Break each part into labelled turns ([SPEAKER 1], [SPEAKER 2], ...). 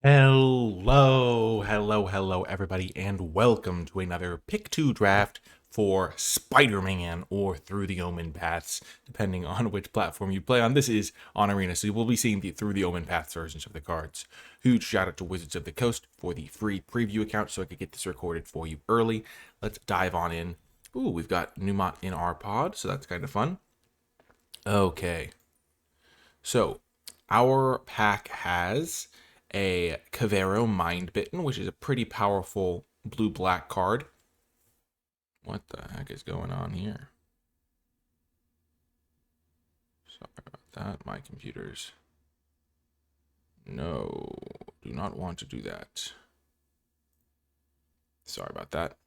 [SPEAKER 1] Hello, everybody, and welcome to another Pick 2 draft for Spider-Man or Through the Omenpaths, depending on which platform you play on. This is on Arena, so you will be seeing the Through the Omenpaths versions of the cards. Huge shout out to Wizards of the Coast for the free preview account so I could get this recorded for you early. Let's dive on in. Ooh, we've got Newmont in our pod, so that's kind of fun. Okay, so our pack has a Cavero Mindbitten, which is a pretty powerful blue-black card. What the heck is going on here? Sorry about that. My computers. No, do not want to do that. Sorry about that.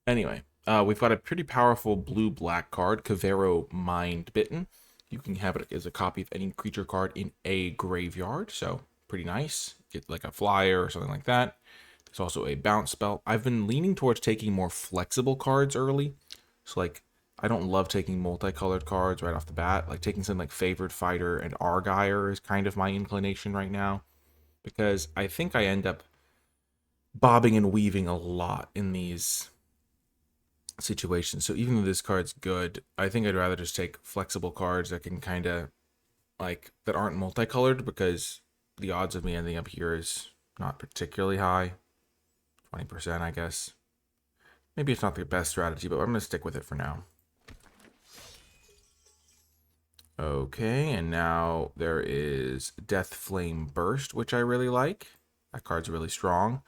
[SPEAKER 1] Anyway, we've got a pretty powerful blue-black card, Cavero Mindbitten. You can have it as a copy of any creature card in a graveyard, so pretty nice. Get like a flyer or something like that. There's also a bounce spell. I've been leaning towards taking more flexible cards early. So like, I don't love taking multicolored cards right off the bat. Like taking something like Favored Fighter and Argyle is kind of my inclination right now. Because I think I end up bobbing and weaving a lot in these situations. So even though this card's good, I think I'd rather just take flexible cards that can kind of like that aren't multicolored, because the odds of me ending up here is not particularly high. 20%, I guess. Maybe it's not the best strategy, but I'm going to stick with it for now. Okay, and now there is Death Flame Burst, which I really like. That card's really strong.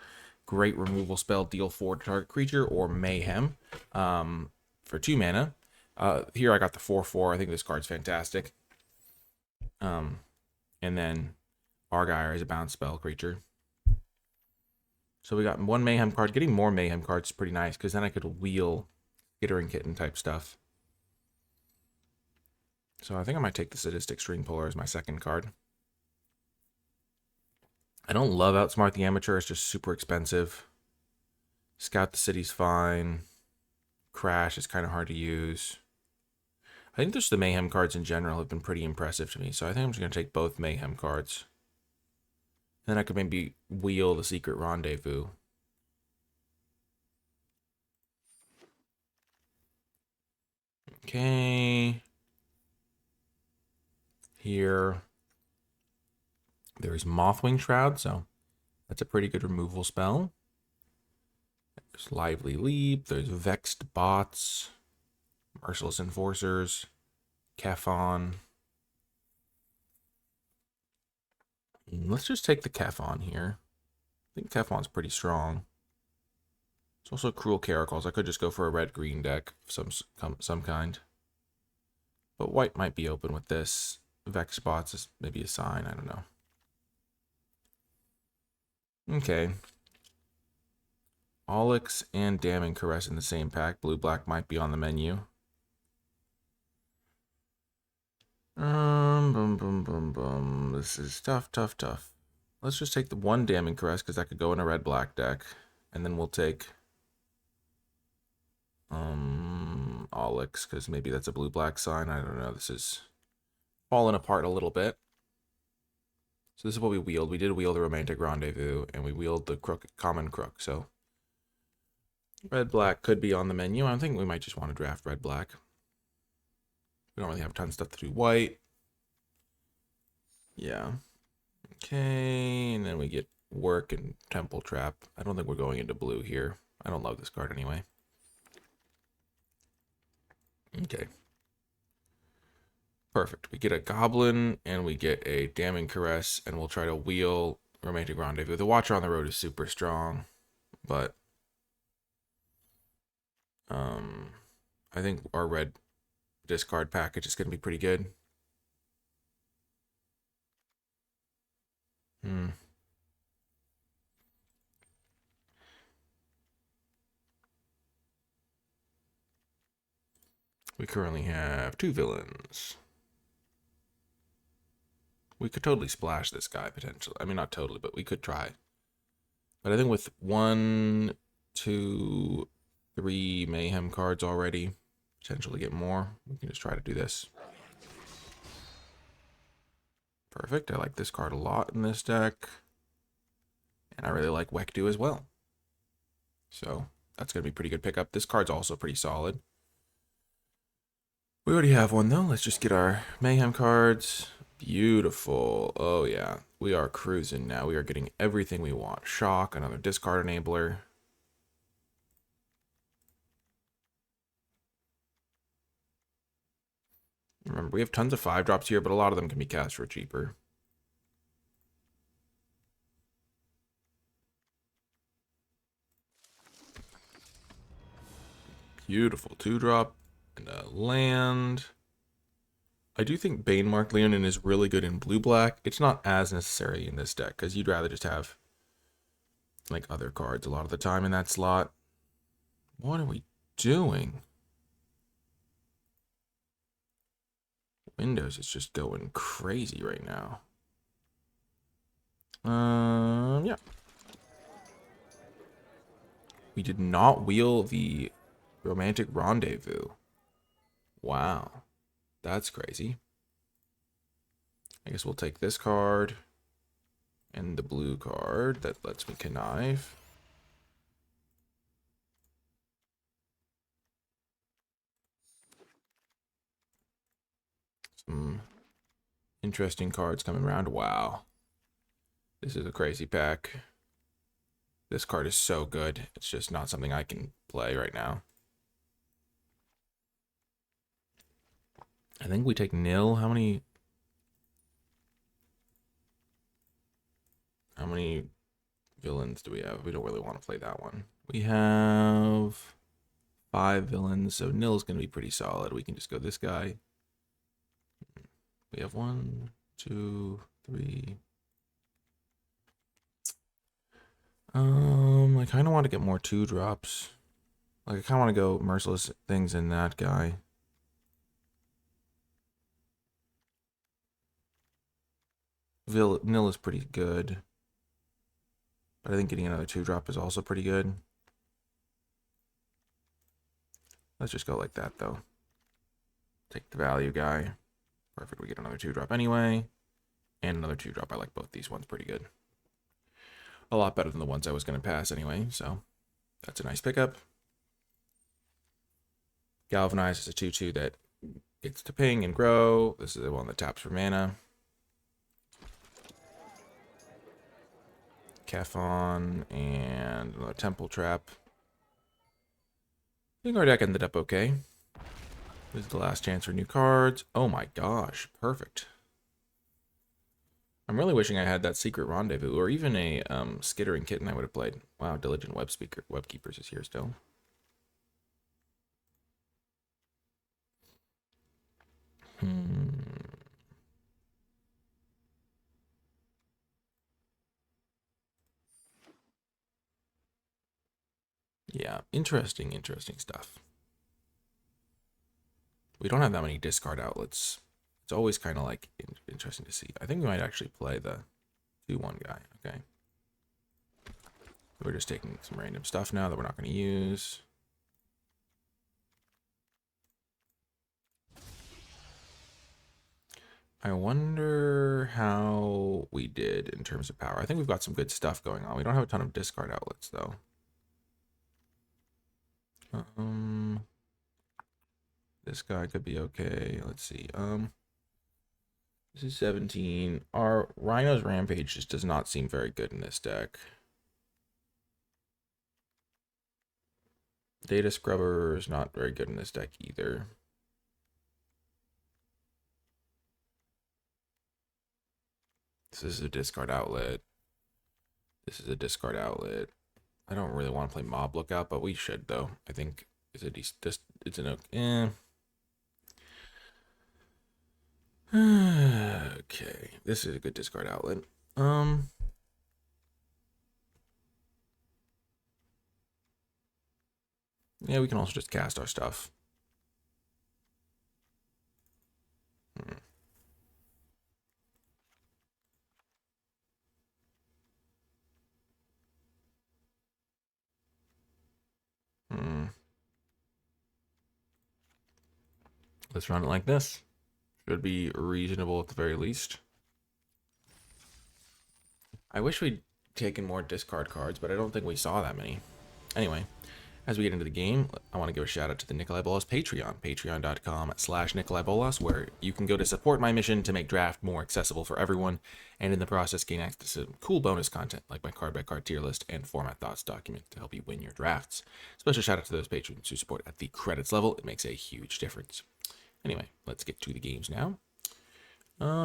[SPEAKER 1] Great removal spell, deal 4 to target creature, or Mayhem for 2 mana. Here I got the 4/4. I think this card's fantastic. And then Argyle is a bounce spell creature. So we got 1 Mayhem card. Getting more Mayhem cards is pretty nice, because then I could wheel Skittering Kitten type stuff. So I think I might take the Sadistic String Puller as my second card. I don't love Outsmart the Amateur. It's just super expensive. Scout the City's fine. Crash is kind of hard to use. I think just the Mayhem cards in general have been pretty impressive to me. So I think I'm just going to take both Mayhem cards. Then I could maybe wheel the Secret Rendezvous. Okay. Here. There's Mothwing Shroud, so that's a pretty good removal spell. There's Lively Leap. There's Vexed Bots. Merciless Enforcers. Kephon. Let's just take the Kephon here. I think Kephon's pretty strong. It's also Cruel Caracals. I could just go for a red-green deck of some kind. But white might be open with this. Vex Bots is maybe a sign. I don't know. Okay. Onyx and Damning Caress in the same pack. Blue-black might be on the menu. This is tough. Let's just take the 1 Damning Caress, because that could go in a red-black deck. And then we'll take Onyx, because maybe that's a blue-black sign. I don't know. This is falling apart a little bit. So this is what we wheeled. We did wheel the Romantic Rendezvous, and we wheeled the Common Crook. So red-black could be on the menu. I think we might just want to draft red-black. We don't really have tons of stuff to do white. Yeah. Okay, and then we get Work and Temple Trap. I don't think we're going into blue here. I don't love this card anyway. Okay. Perfect. We get a Goblin, and we get a Damning Caress, and we'll try to wheel Romantic Rendezvous. The Watcher on the Road is super strong, but I think our red discard package is going to be pretty good. We currently have 2 villains. We could totally splash this guy, potentially. I mean, not totally, but we could try. But I think with 1, 2, 3 Mayhem cards already, potentially get more, we can just try to do this. Perfect. I like this card a lot in this deck. And I really like Wekdu as well. So that's going to be a pretty good pickup. This card's also pretty solid. We already have one, though. Let's just get our Mayhem cards. Beautiful. Oh, yeah. We are cruising now. We are getting everything we want. Shock, another discard enabler. Remember, we have tons of 5-drops here, but a lot of them can be cast for cheaper. Beautiful 2-drop and a land. I do think Banemark Leonin is really good in blue-black. It's not as necessary in this deck, because you'd rather just have like other cards a lot of the time in that slot. What are we doing? Windows is just going crazy right now. Yeah. We did not wheel the Romantic Rendezvous. Wow. That's crazy. I guess we'll take this card and the blue card that lets me connive. Some interesting cards coming around. Wow. This is a crazy pack. This card is so good. It's just not something I can play right now. I think we take nil. How many villains do we have? We don't really want to play that one. We have 5 villains, so nil is going to be pretty solid. We can just go this guy. We have 1, 2, 3. I kind of want to get more 2-drops. Like, I kind of want to go Merciless Things in that guy. Nil is pretty good. But I think getting another 2-drop is also pretty good. Let's just go like that, though. Take the value guy. Perfect, we get another 2-drop anyway. And another 2-drop. I like both these ones pretty good. A lot better than the ones I was going to pass anyway, so that's a nice pickup. Galvanize is a 2/2 that gets to ping and grow. This is the one that taps for mana. Kefon and another Temple Trap. I think our deck ended up okay. This is the last chance for new cards. Oh my gosh, perfect. I'm really wishing I had that Secret Rendezvous or even a Skittering Kitten I would have played. Wow, Diligent Webkeepers is here still. Yeah, interesting stuff. We don't have that many discard outlets. It's always kind of like interesting to see. I think we might actually play the 2/1 guy. Okay. We're just taking some random stuff now that we're not going to use. I wonder how we did in terms of power. I think we've got some good stuff going on. We don't have a ton of discard outlets, though. This guy could be okay. Let's see. This is 17. Our Rhino's Rampage just does not seem very good in this deck. Data Scrubber is not very good in this deck either. This is a discard outlet. This is a discard outlet. I don't really want to play Mob Lookout, but we should though. I think it's an okay. Okay, this is a good discard outlet. Yeah, we can also just cast our stuff. Let's run it like this. Should be reasonable at the very least. I wish we'd taken more discard cards, but I don't think we saw that many. Anyway, as we get into the game, I want to give a shout out to the NicolaiBolas Patreon, patreon.com/NicolaiBolas, where you can go to support my mission to make draft more accessible for everyone, and in the process gain access to some cool bonus content like my card by card tier list and format thoughts document to help you win your drafts. Special shout out to those patrons who support at the credits level. It makes a huge difference. Anyway, let's get to the games now.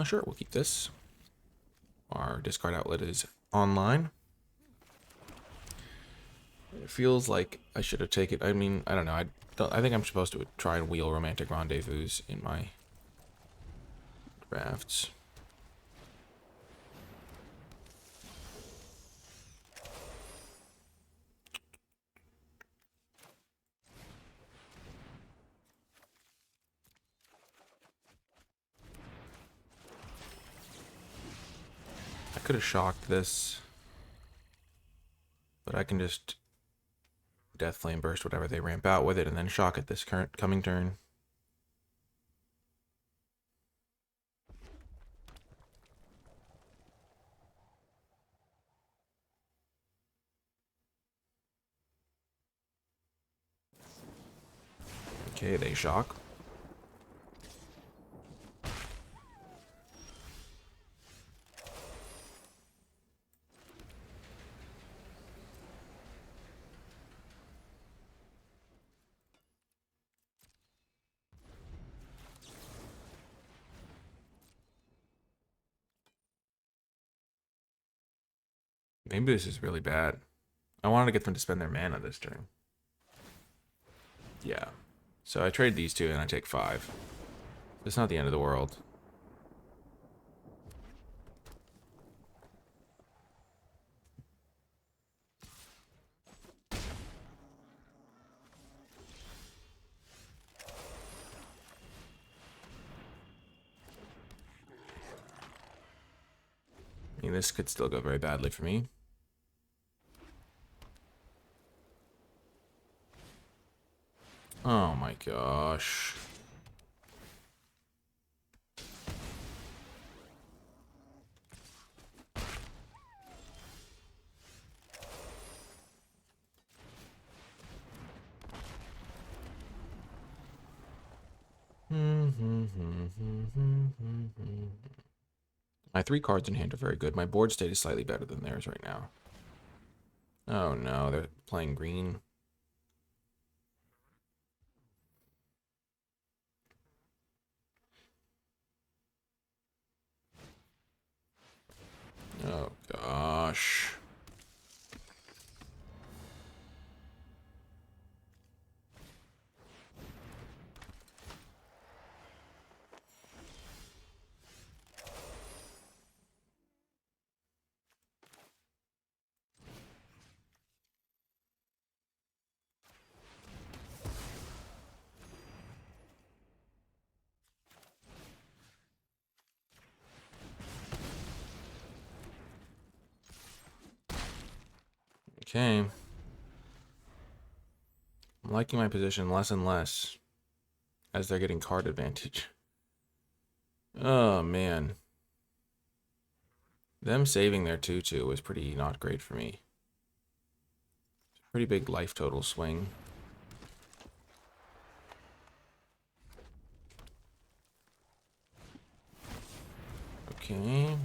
[SPEAKER 1] Sure, we'll keep this. Our discard outlet is online. It feels like I should have taken. I mean, I don't know. I think I'm supposed to try and wheel Romantic Rendezvous in my drafts. I could have shocked this, but I can just Death Flame Burst whatever they ramp out with it and then shock it this current coming turn. Okay, they shock. Maybe this is really bad. I wanted to get them to spend their mana this turn. Yeah. So I trade these two and I take 5. It's not the end of the world. I mean, this could still go very badly for me. Oh my gosh. My 3 cards in hand are very good. My board state is slightly better than theirs right now. Oh no, they're playing green. Oh gosh. Okay. I'm liking my position less and less as they're getting card advantage. Oh man. Them saving their 2/2 was pretty not great for me. Pretty big life total swing. Okay.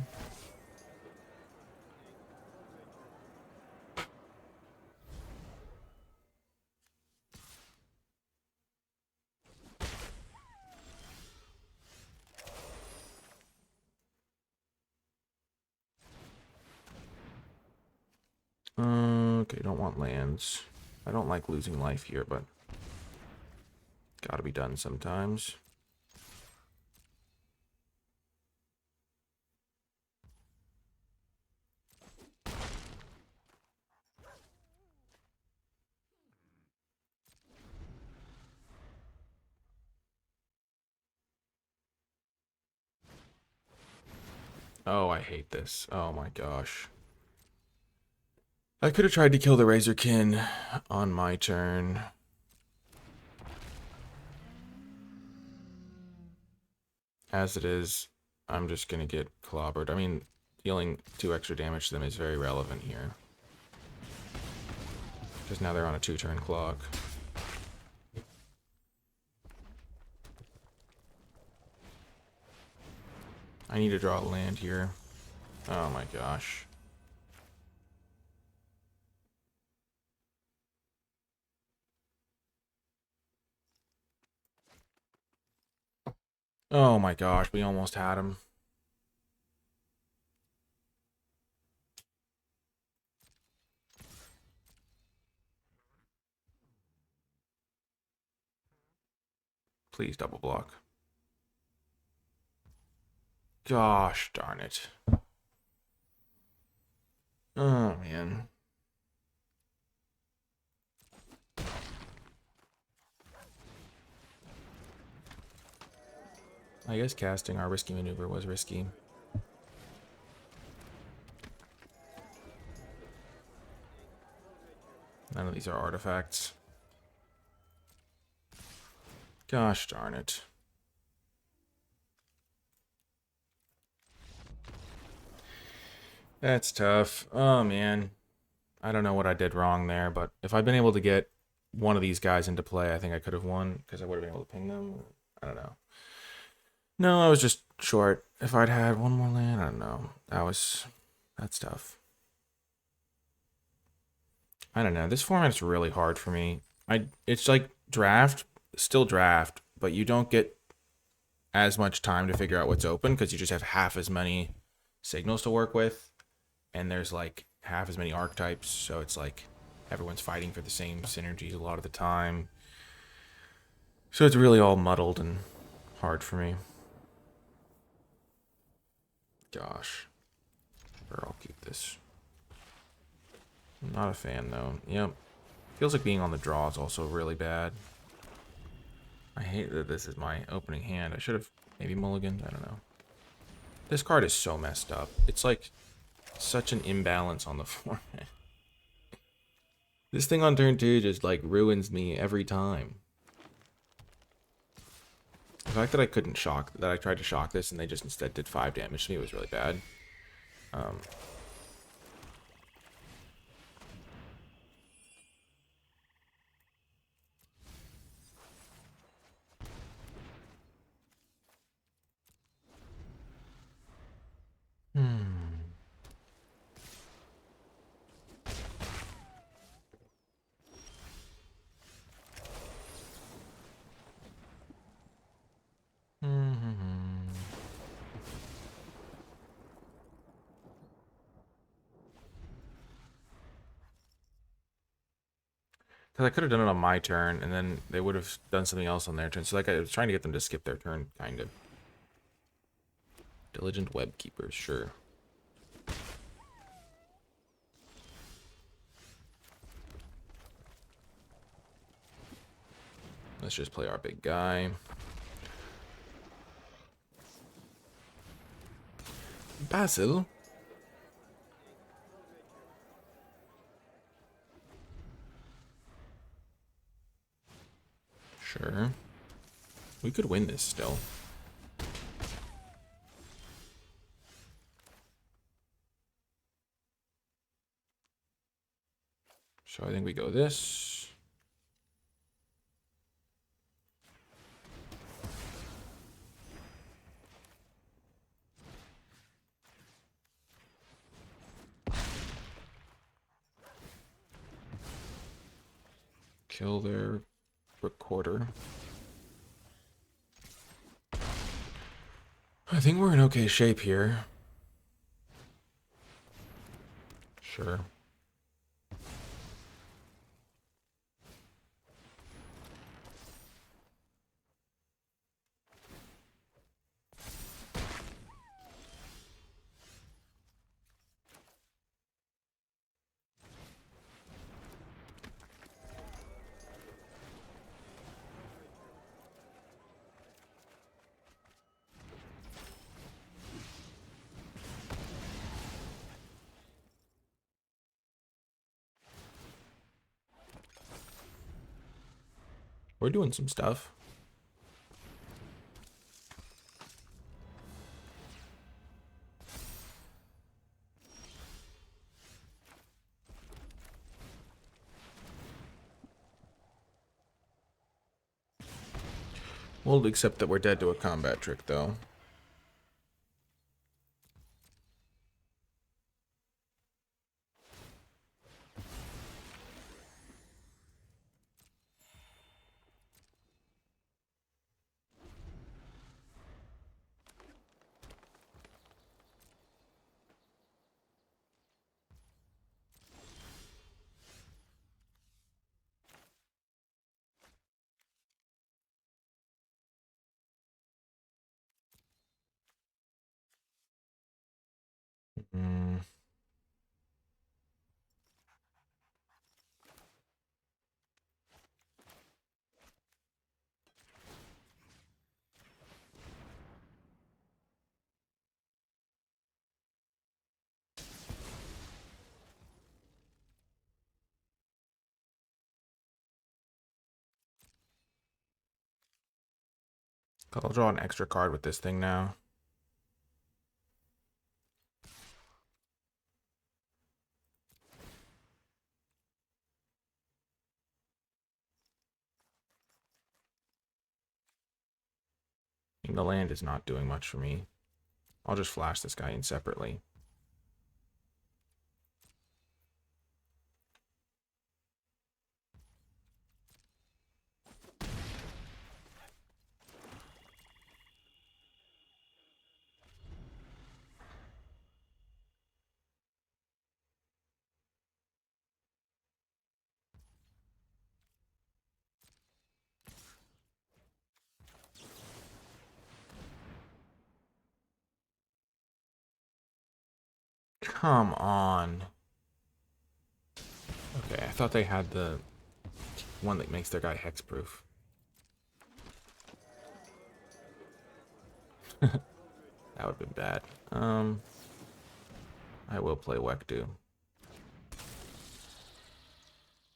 [SPEAKER 1] Okay, don't want lands. I don't like losing life here, but gotta be done sometimes. Oh, I hate this. Oh my gosh. I could have tried to kill the Razorkin on my turn. As it is, I'm just gonna get clobbered. I mean, dealing 2 extra damage to them is very relevant here. Because now they're on a 2-turn clock. I need to draw a land here. Oh my gosh. Oh my gosh, we almost had him. Please double block. Gosh darn it. Oh man. I guess casting our risky maneuver was risky. None of these are artifacts. Gosh darn it. That's tough. Oh man. I don't know what I did wrong there, but if I'd been able to get one of these guys into play, I think I could have won because I would have been able to ping them. I don't know. No, I was just short. If I'd had one more land, I don't know. That's tough. I don't know. This format's really hard for me. It's like draft, still draft, but you don't get as much time to figure out what's open because you just have half as many signals to work with, and there's like half as many archetypes, so it's like everyone's fighting for the same synergies a lot of the time. So it's really all muddled and hard for me. Gosh. Or I'll keep this. I'm not a fan though. Yep. Feels like being on the draw is also really bad. I hate that this is my opening hand. I should have maybe mulliganed. I don't know. This card is so messed up. It's like such an imbalance on the format. This thing on turn 2 just like ruins me every time. The fact that I couldn't shock, that I tried to shock this and they just instead did 5 damage to me was really bad. Because I could have done it on my turn, and then they would have done something else on their turn. So like I was trying to get them to skip their turn, kind of. Diligent Web Keepers, sure. Let's just play our big guy. Basil. Sure. We could win this still. So I think we go this. Kill their recorder. I think we're in okay shape here. Sure. We're doing some stuff. We'll accept that we're dead to a combat trick, though. Mm. I'll draw an extra card with this thing now. The land is not doing much for me. I'll just flash this guy in separately. Come on. Okay, I thought they had the one that makes their guy hexproof. That would have been bad. I will play Wekdu.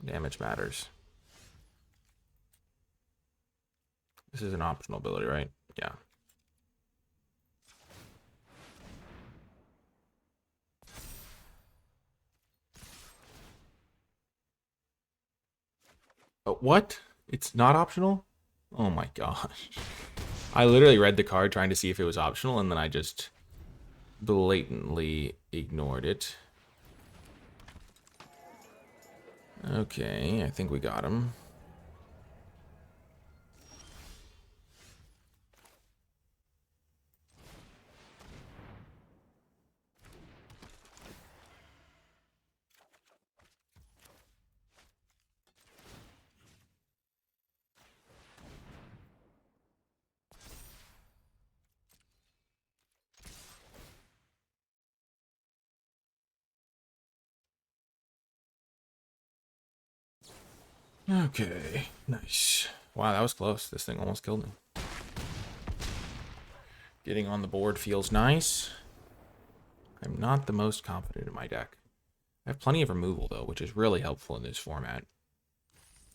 [SPEAKER 1] Damage matters. This is an optional ability, right? Yeah. Oh, what? It's not optional? Oh my gosh. I literally read the card trying to see if it was optional, and then I just blatantly ignored it. Okay, I think we got him. Okay, nice. Wow, that was close. This thing almost killed me. Getting on the board feels nice. I'm not the most confident in my deck. I have plenty of removal, though, which is really helpful in this format.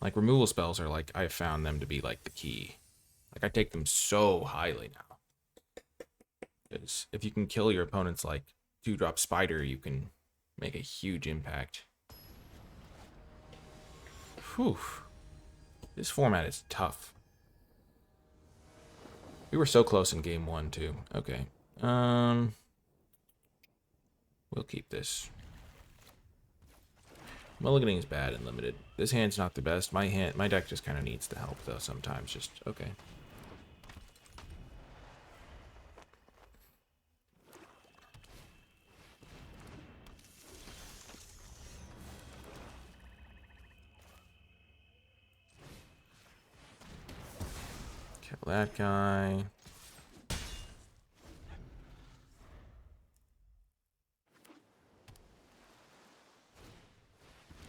[SPEAKER 1] Like, removal spells are, like, I found them to be, like, the key. Like, I take them so highly now. Because if you can kill your opponent's, like, 2-drop spider, you can make a huge impact. Whew. This format is tough. We were so close in game 1, too. Okay. We'll keep this. Mulliganing is bad and limited. This hand's not the best. My deck just kind of needs the help, though, sometimes. Just, okay. Kill that guy.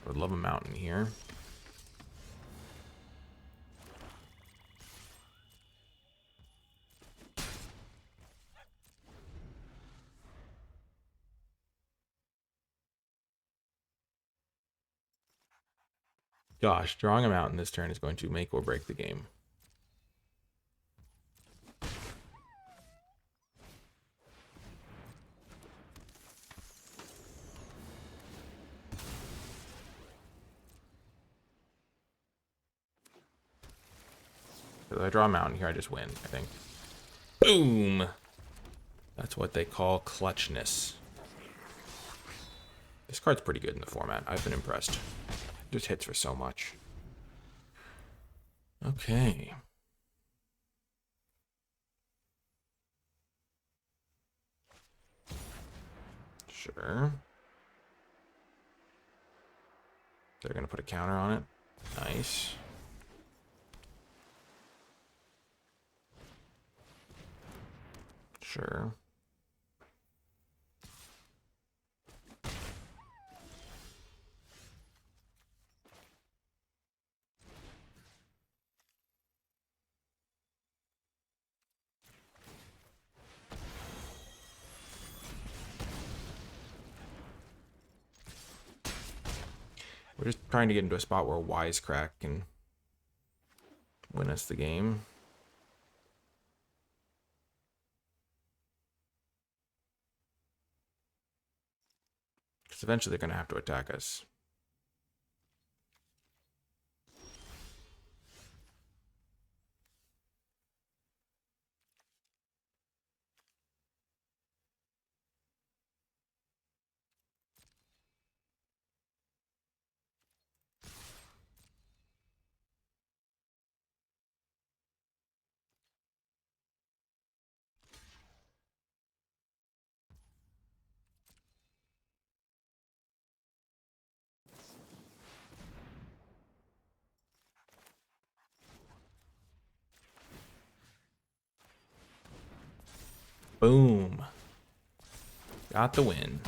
[SPEAKER 1] I would love a mountain here. Gosh, drawing a mountain this turn is going to make or break the game. If I draw a mountain here, I just win, I think. Boom! That's what they call clutchness. This card's pretty good in the format. I've been impressed. It just hits for so much. Okay. Sure. They're going to put a counter on it. Nice. Sure. We're just trying to get into a spot where Wisecrack can win us the game. Because eventually they're going to have to attack us. Boom. Got the win.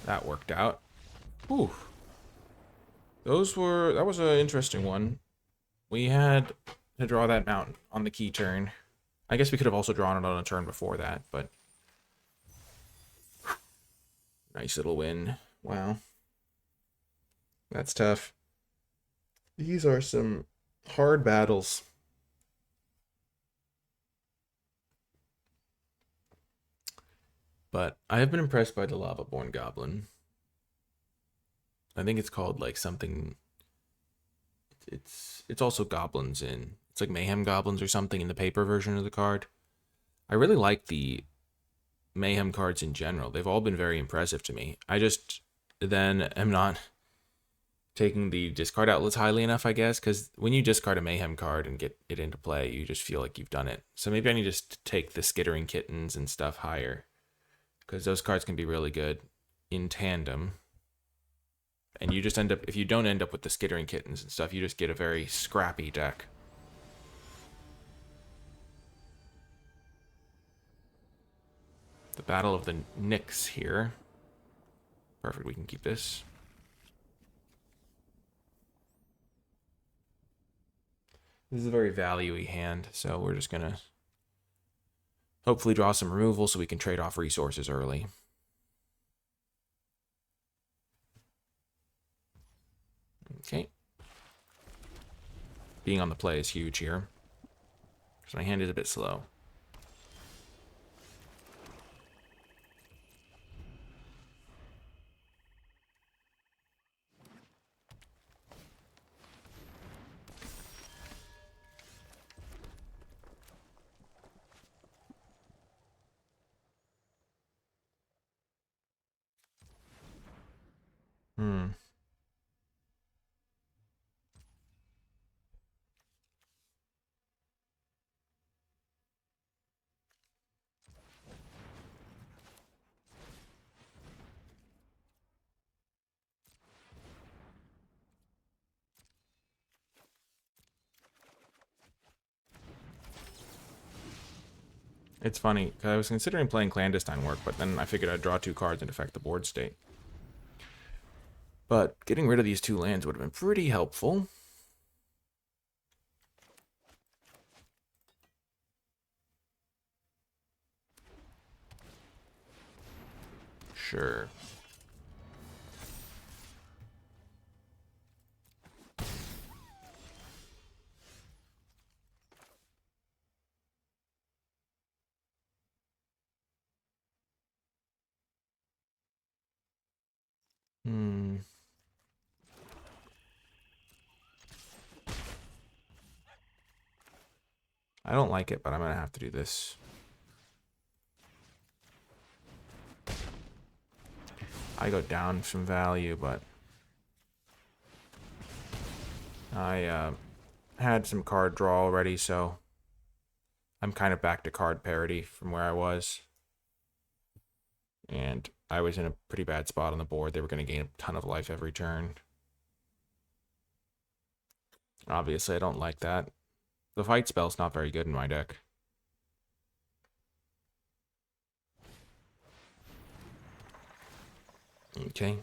[SPEAKER 1] That worked out. Whew. That was an interesting one. We had to draw that mountain on the key turn. I guess we could have also drawn it on a turn before that, but nice little win. Wow. That's tough. These are some hard battles. But I have been impressed by the Lava-Born Goblin. I think it's called like something. It's also goblins in. It's like Mayhem Goblins or something in the paper version of the card. I really like the Mayhem cards in general. They've all been very impressive to me. I just then am not taking the discard outlets highly enough, I guess, because when you discard a Mayhem card and get it into play, you just feel like you've done it. So maybe I need to just take the Skittering Kittens and stuff higher, because those cards can be really good in tandem. And you just end up, if you don't end up with the Skittering Kittens and stuff, you just get a very scrappy deck. The Battle of the Nyx here. Perfect, we can keep this. This is a very value-y hand, so we're just going to hopefully draw some removal so we can trade off resources early. Okay. Being on the play is huge here, because my hand is a bit slow. It's funny, because I was considering playing Clandestine Work, but then I figured I'd draw 2 cards and affect the board state. But getting rid of these 2 lands would have been pretty helpful. Sure. I don't like it, but I'm going to have to do this. I go down some value, but I had some card draw already, so I'm kind of back to card parity from where I was. And I was in a pretty bad spot on the board. They were going to gain a ton of life every turn. Obviously, I don't like that. The fight spell's not very good in my deck. Okay.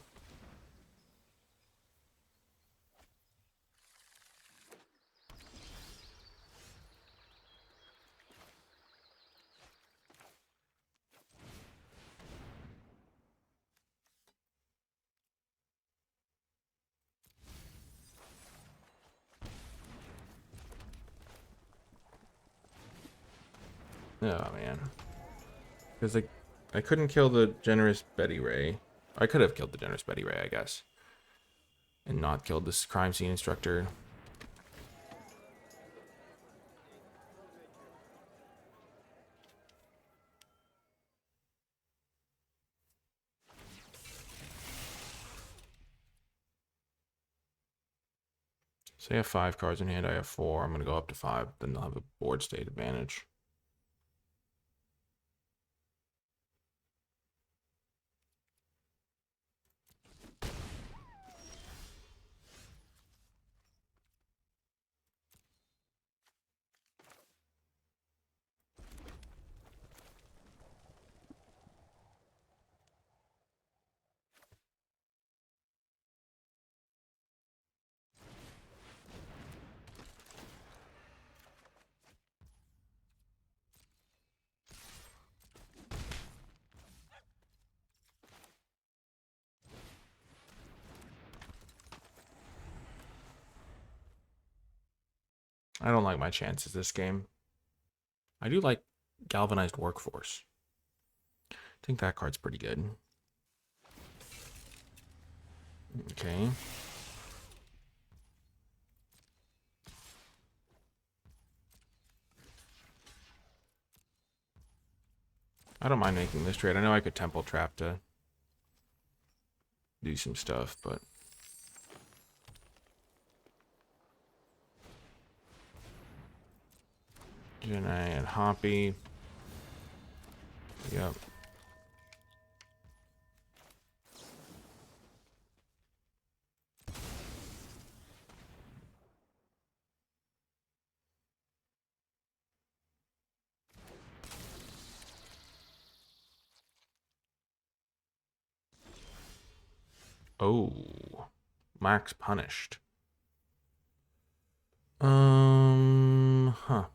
[SPEAKER 1] Oh, man. Because I couldn't kill the Generous Betty Ray. I could have killed the Generous Betty Ray, I guess. And not killed this crime scene instructor. So I have 5 cards in hand. I have 4. I'm going to go up to 5. Then they'll have a board state advantage. I don't like my chances this game. I do like Galvanized Workforce. I think that card's pretty good. Okay. I don't mind making this trade. I know I could Temple Trap to do some stuff, but... Jedi and Hoppy. Yep. Oh. Max punished. Huh.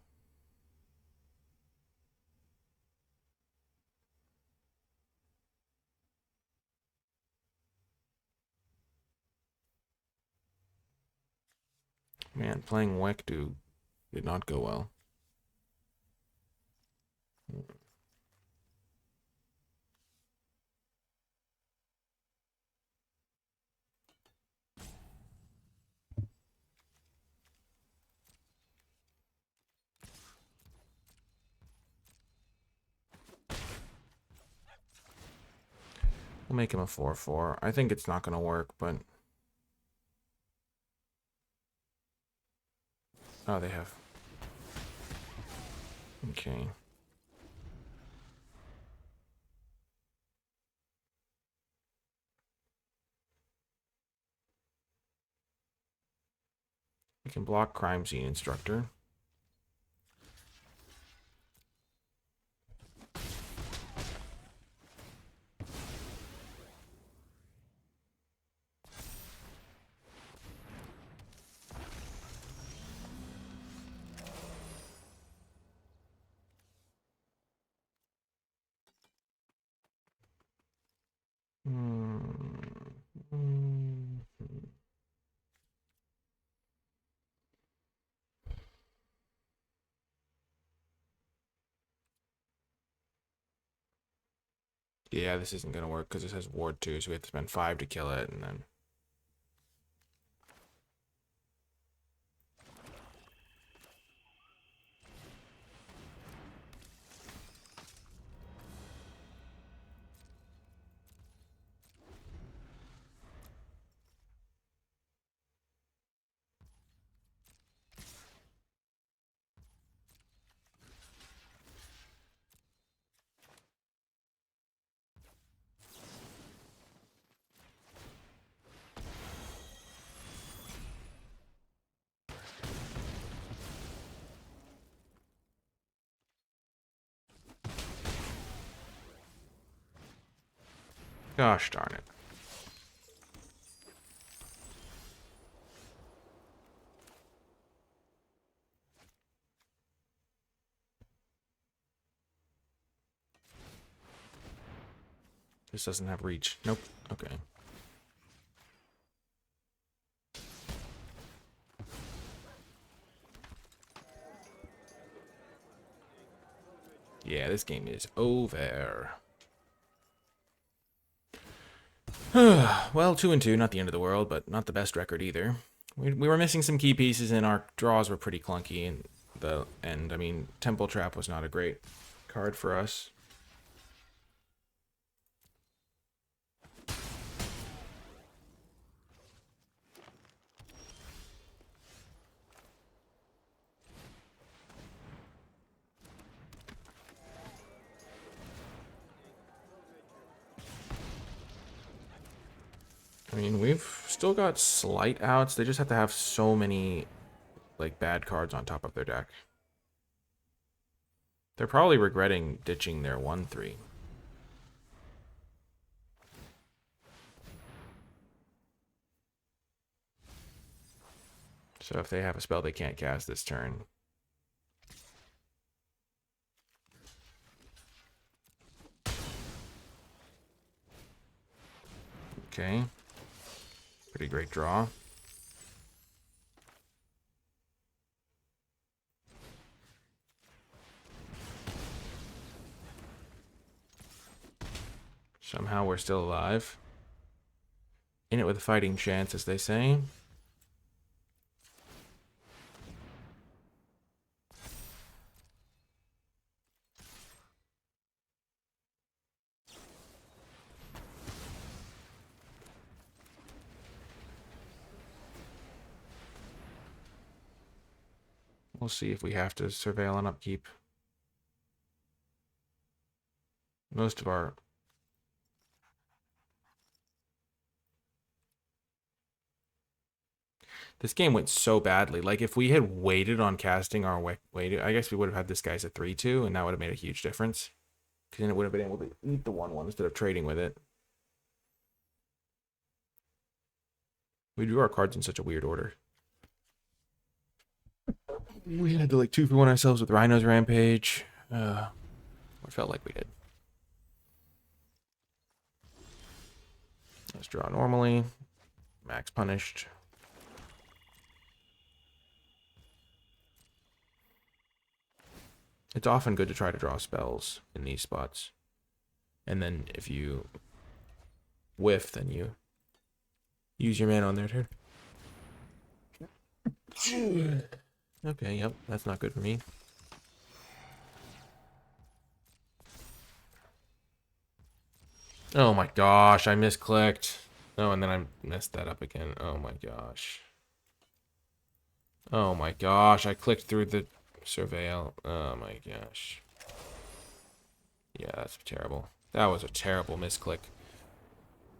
[SPEAKER 1] Man, playing Wekdu did not go well. We'll make him a 4/4. I think it's not going to work, but... Oh, they have... Okay. We can block Crime Scene Instructor. Yeah, this isn't going to work because it has Ward 2, so we have to spend 5 to kill it, and then... Gosh darn it. This doesn't have reach. Nope. Okay. Yeah, this game is over. Well, 2-2, not the end of the world, but not the best record either. We were missing some key pieces, and our draws were pretty clunky in the end. I mean, Temple Trap was not a great card for us. I mean, we've still got slight outs. They just have to have so many, like, bad cards on top of their deck. They're probably regretting ditching their 1-3. So if they have a spell they can't cast this turn. Okay. Pretty great draw. Somehow we're still alive. In it with a fighting chance, as they say. We'll see if we have to surveil on upkeep. Most of our... This game went so badly. Like, if we had waited on casting our way, I guess we would have had this guy's a 3-2, and that would have made a huge difference. Because then it would have been able to eat the 1-1 instead of trading with it. We drew our cards in such a weird order. We had to, like, 2-for-1 ourselves with Rhino's Rampage. Or felt like we did. Let's draw normally. Max punished. It's often good to try to draw spells in these spots. And then if you whiff, then you use your mana on their turn. Okay, yep, that's not good for me. Oh my gosh, I misclicked. Oh, and then I messed that up again. Oh my gosh. Oh my gosh, I clicked through the surveil. Oh my gosh. Yeah, that's terrible. That was a terrible misclick.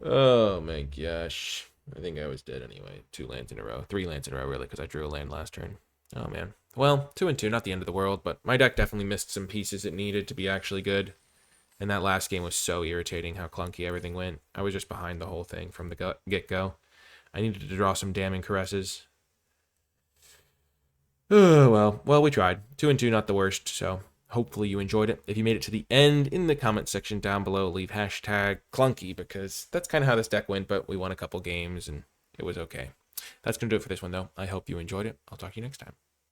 [SPEAKER 1] Oh my gosh. I think I was dead anyway. 2 lands in a row. 3 lands in a row, really, because I drew a land last turn. Oh, man. Well, 2-2, not the end of the world, but my deck definitely missed some pieces it needed to be actually good. And that last game was so irritating how clunky everything went. I was just behind the whole thing from the get-go. I needed to draw some damning caresses. Oh, well, we tried. 2-2, not the worst, so hopefully you enjoyed it. If you made it to the end, in the comment section down below, leave hashtag clunky, because that's kind of how this deck went, but we won a couple games, and it was okay. That's going to do it for this one, though. I hope you enjoyed it. I'll talk to you next time.